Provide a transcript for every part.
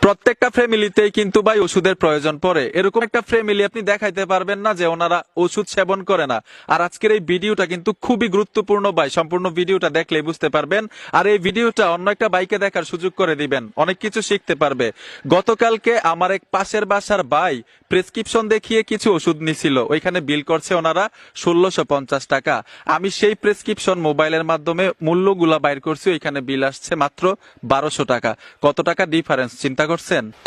প্রত্যেকটা ফ্যামিলিতেই কিন্তু ভাই ওষুধের প্রয়োজন পড়ে। এরকম একটা ফ্যামিলি আপনি দেখাইতে পারবেন না যে ওনারা ওষুধ সেবন করে না। আর আজকের এই ভিডিওটা কিন্তু খুবই গুরুত্বপূর্ণ ভাই, সম্পূর্ণ ভিডিওটা দেখলেই বুঝতে পারবেন। আর এই ভিডিওটা অন্য একটা বাইকে দেখার সুযোগ করে দিবেন, অনেক কিছু শিখতে পারবে। গতকালকে আমার এক পাশের বাসার ভাই প্রেসক্রিপশন দেখিয়ে কিছু ওষুধ নিছিল, ওইখানে বিল করছে ওনারা 1650 টাকা। আমি সেই প্রেসক্রিপশন মোবাইলের মাধ্যমে মূল্যগুলা বাইর করছি, ওইখানে বিল আসছে মাত্র 1200 টাকা। কত টাকা ডিফারেন্স চিন্তা করছেন?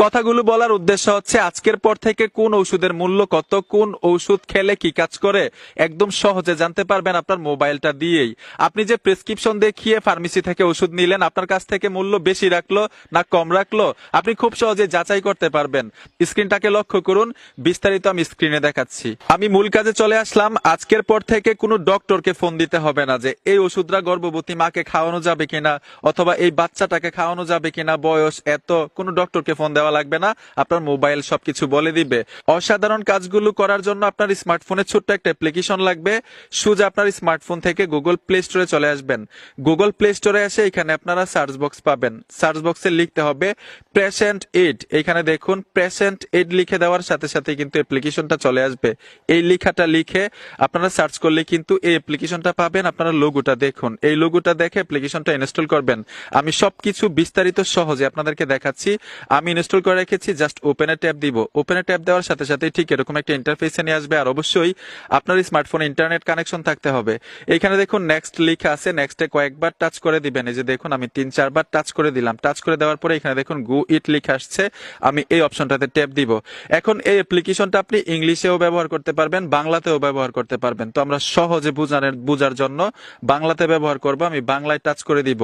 কথাগুলো বলার উদ্দেশ্য হচ্ছে আজকের পর থেকে কোন ওষুধের মূল্য কত, কোন ওষুধ খেলে কি কাজ করে একদম সহজে জানতে পারবেন আপনার মোবাইলটা দিয়েই। আপনি যে প্রেসক্রিপশন দেখিয়ে ফার্মেসি থেকে ওষুধ নিলেন, আপনার কাছ থেকে মূল্য বেশি রাখলো না কম রাখলো আপনি খুব সহজে যাচাই করতে পারবেন। স্ক্রিনটাকে লক্ষ্য করুন, বিস্তারিত আমি স্ক্রিনে দেখাচ্ছি। আমি মূল কাজে চলে আসলাম। আজকের পর থেকে কোনো ডক্টরকে ফোন দিতে হবে না যে এই ওষুধটা গর্ভবতী মাকে খাওয়ানো যাবে কিনা অথবা এই বাচ্চাটাকে খাওয়ানো যাবে কিনা, বয়স এত, কোনো ডক্টরকে ফোন দেওয়া লাগবে না। আপনার মোবাইল সবকিছু বলে দিবে। অসাধারণ কাজগুলো করার জন্য আপনার স্মার্টফোনে ছোট্ট একটা অ্যাপ্লিকেশন লাগবে। সোজা আপনার স্মার্টফোন থেকে গুগল প্লে স্টোরে চলে আসবেন। গুগল প্লে স্টোরে এসে এখানে আপনারা সার্চ বক্স পাবেন। সার্চ বক্সে লিখতে হবে পেশেন্ট এইড। এখানে দেখুন পেশেন্ট এইড লিখে দেওয়ার সাথে সাথে কিন্তু অ্যাপ্লিকেশনটা চলে আসবে। এই লেখাটা লিখে আপনারা সার্চ করলে কিন্তু এই অ্যাপ্লিকেশনটা পাবেন। আপনারা লোগোটা দেখুন, এই লোগোটা দেখে অ্যাপ্লিকেশনটা ইনস্টল করবেন। আমি সবকিছু বিস্তারিত সহজে আপনাদেরকে দেখাচ্ছি। আমি ইনস্টল করে রেখেছি, জাস্ট ওপেনে ট্যাপ দিব। ওপেনে ট্যাপ দেওয়ার সাথে সাথে ঠিক এরকম একটা ইন্টারফেসে নিয়ে আসবে। আর অবশ্যই আপনার স্মার্টফোনে ইন্টারনেট কানেকশন থাকতে হবে। এখানে দেখুন নেক্সট লেখা আছে, নেক্সটে কয়েকবার টাচ করে দিবেন। এই যে দেখুন আমি 3-4 বার টাচ করে দিলাম। টাচ করে দেওয়ার পরে এখানে দেখুন গো ইট লেখা আসছে, আমি এই অপশনটাতে ট্যাপ দিব। এখন এই অ্যাপ্লিকেশনটা আপনি ইংলিশেও ব্যবহার করতে পারবেন, বাংলাতেও ব্যবহার করতে পারবেন। তো আমরা সহজে বুঝার জন্য বাংলাতে ব্যবহার করব। আমি বাংলায় টাচ করে দিব।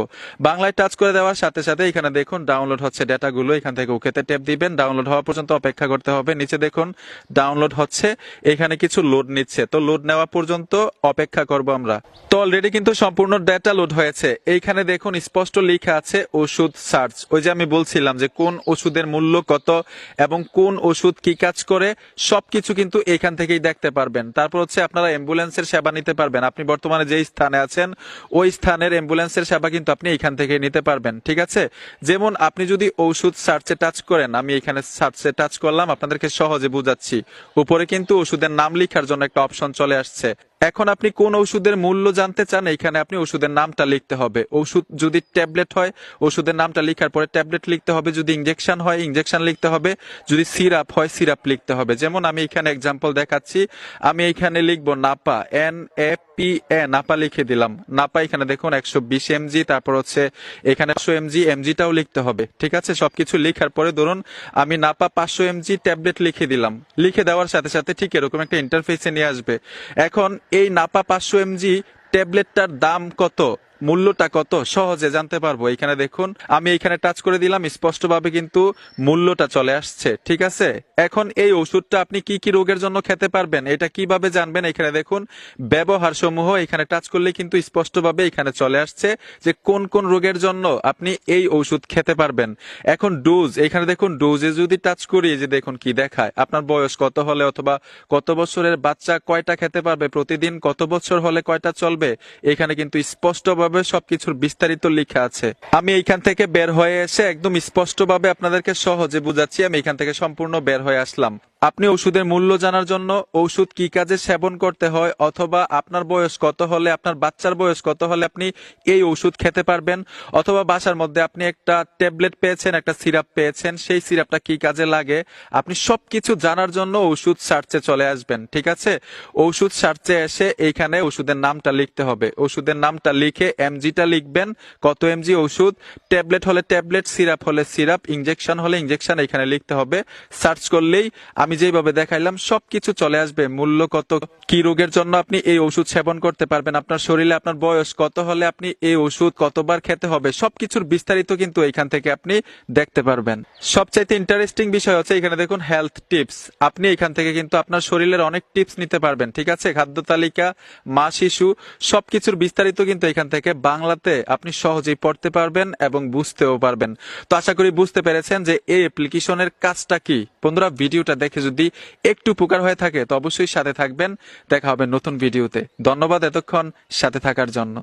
বাংলায় টাচ করে দেওয়ার সাথে সাথে এখানে দেখুন ডাউনলোড হচ্ছে ডেটাগুলো, এখান থেকে ওকেতে ট্যাপ দিবেন। ডাউনলোড হওয়া পর্যন্ত অপেক্ষা করতে হবে। নিচে দেখুন ডাউনলোড হচ্ছে, এখানে কিছু লোড নিচ্ছে। তো লোড নেওয়া পর্যন্ত অপেক্ষা করব আমরা। তো অলরেডি কিন্তু সম্পূর্ণ ডেটা লোড হয়েছে। এইখানে দেখুন স্পষ্ট লেখা আছে ওষুধ সার্চ। ওই যে আমি বলছিলাম যে কোন ওষুধের মূল্য কত এবং কোন ওষুধ কি কাজ করে সবকিছু কিন্তু এখান থেকেই দেখতে পারবেন। তারপর হচ্ছে আপনারা অ্যাম্বুলেন্সের সেবা নিতে পারবেন। আপনি বর্তমানে যে স্থানে আছেন ওই স্থানের অ্যাম্বুলেন্সের সেবা কিন্তু আপনি এখান থেকে নিতে পারবেন। ঠিক আছে, যেমন আপনি যদি ওষুধ সার্চে টাচ করেন, আমি এখানে সার্চে টাচ করলাম, আপনাদেরকে সহজে বুঝাচ্ছি। উপরে কিন্তু ওষুধের নাম লেখার জন্য একটা অপশন চলে আসছে। এখন আপনি কোন ওষুধের মূল্য জানতে চান, এখানে আপনি ওষুধের নামটা লিখতে হবে। ওষুধ যদি ট্যাবলেট হয় ওষুধের নামটা লিখার পরে ট্যাবলেট লিখতে হবে, যদি ইনজেকশন হয় ইনজেকশন লিখতে হবে, যদি সিরাপ হয় সিরাপ লিখতে হবে। যেমন আমি এখানে এক্সাম্পল দেখাচ্ছি, আমি এখানে লিখবো নাপা, NAPA, নাপা লিখে দিলাম। নাপা এখানে দেখুন 120 mg, তারপর হচ্ছে এখানে 100 mg, mgটাও লিখতে হবে। ঠিক আছে, সবকিছু লেখার পরে ধরুন আমি নাপা 500 mg ট্যাবলেট লিখে দিলাম। লিখে দেওয়ার সাথে সাথে ঠিক এরকম একটা ইন্টারফেসে নিয়ে আসবে। এখন এই নাপা 500 mg ট্যাবলেটটার দাম কত, মূল্যটা কত সহজে জানতে পারবো। এখানে দেখুন আমি এখানে টাচ করে দিলাম, স্পষ্টভাবে কিন্তু মূল্যটা চলে আসছে। ঠিক আছে, এখন এই ওষুধটা আপনি কি কি রোগের জন্য খেতে পারবেন এটা কিভাবে জানবেন, এখানে দেখুন ব্যবহার সমূহ, এখানে টাচ করলে কিন্তু স্পষ্টভাবে এখানে চলে আসছে যে কোন কোন রোগের জন্য আপনি এই ওষুধ খেতে পারবেন। এখন ডোজ, এখানে দেখুন ডোজে যদি টাচ করি, যে দেখুন কি দেখায়, আপনার বয়স কত হলে অথবা কত বছরের বাচ্চা কয়টা খেতে পারবে প্রতিদিন, কত বছর হলে কয়টা চলবে, এখানে কিন্তু স্পষ্টভাবে সবকিছুর বিস্তারিত লেখা আছে। আমি এইখান থেকে বের হয়ে এসে একদম স্পষ্টভাবে আপনাদেরকে সহজে বুঝাচ্ছি। আমি এখান থেকে সম্পূর্ণ বের হয়ে আসলাম। আপনি ওষুধের মূল্য জানার জন্য, ওষুধ কি কাজে সেবন করতে হয়, অথবা আপনার বয়স কত হলে, আপনার বাচ্চার বয়স কত হলে আপনি এই ওষুধ খেতে পারবেন, অথবা বাসার মধ্যে আপনি একটা ট্যাবলেট পেয়েছেন, একটা সিরাপ পেয়েছেন, সেই সিরাপটা কি কাজে লাগে, আপনি সবকিছু জানার জন্য ওষুধ সার্চে চলে আসবেন। ঠিক আছে, ওষুধ সার্চে এসে এইখানে ওষুধের নামটা লিখতে হবে। ওষুধের নামটা লিখে এমজিটা লিখবেন, কত এমজি ওষুধ, ট্যাবলেট হলে ট্যাবলেট, সিরাপ হলে সিরাপ, ইনজেকশন হলে ইনজেকশন এখানে লিখতে হবে। সার্চ করলেই আমি যেভাবে দেখাইলাম সবকিছু চলে আসবে। মূল্য কত, কি রোগের জন্য আপনি এই ওষুধ সেবন করতে পারবেন, আপনার শরীরে আপনার বয়স কত হলে আপনি এই ওষুধ কতবার খেতে হবে, সবকিছুর বিস্তারিত কিন্তু এখান থেকে আপনি দেখতে পারবেন। সবচাইতে ইন্টারেস্টিং বিষয় হচ্ছে এখানে দেখুন হেলথ টিপস। আপনি এখান থেকে কিন্তু আপনার শরীরের অনেক টিপস নিতে পারবেন। ঠিক আছে, খাদ্য তালিকা, মা শিশু সবকিছুর বিস্তারিত কিন্তু এখান থেকে বাংলাতে আপনি সহজেই পড়তে পারবেন এবং বুঝতেও পারবেন। তো আশা করি বুঝতে পেরেছেন যে এই অ্যাপ্লিকেশনের কাজটা কি। বন্ধুরা, ভিডিওটা দেখে যদি একটু উপকার হয়ে থাকে তো অবশ্যই সাথে থাকবেন। দেখা হবে নতুন ভিডিওতে। ধন্যবাদ এতক্ষণ সাথে থাকার জন্য।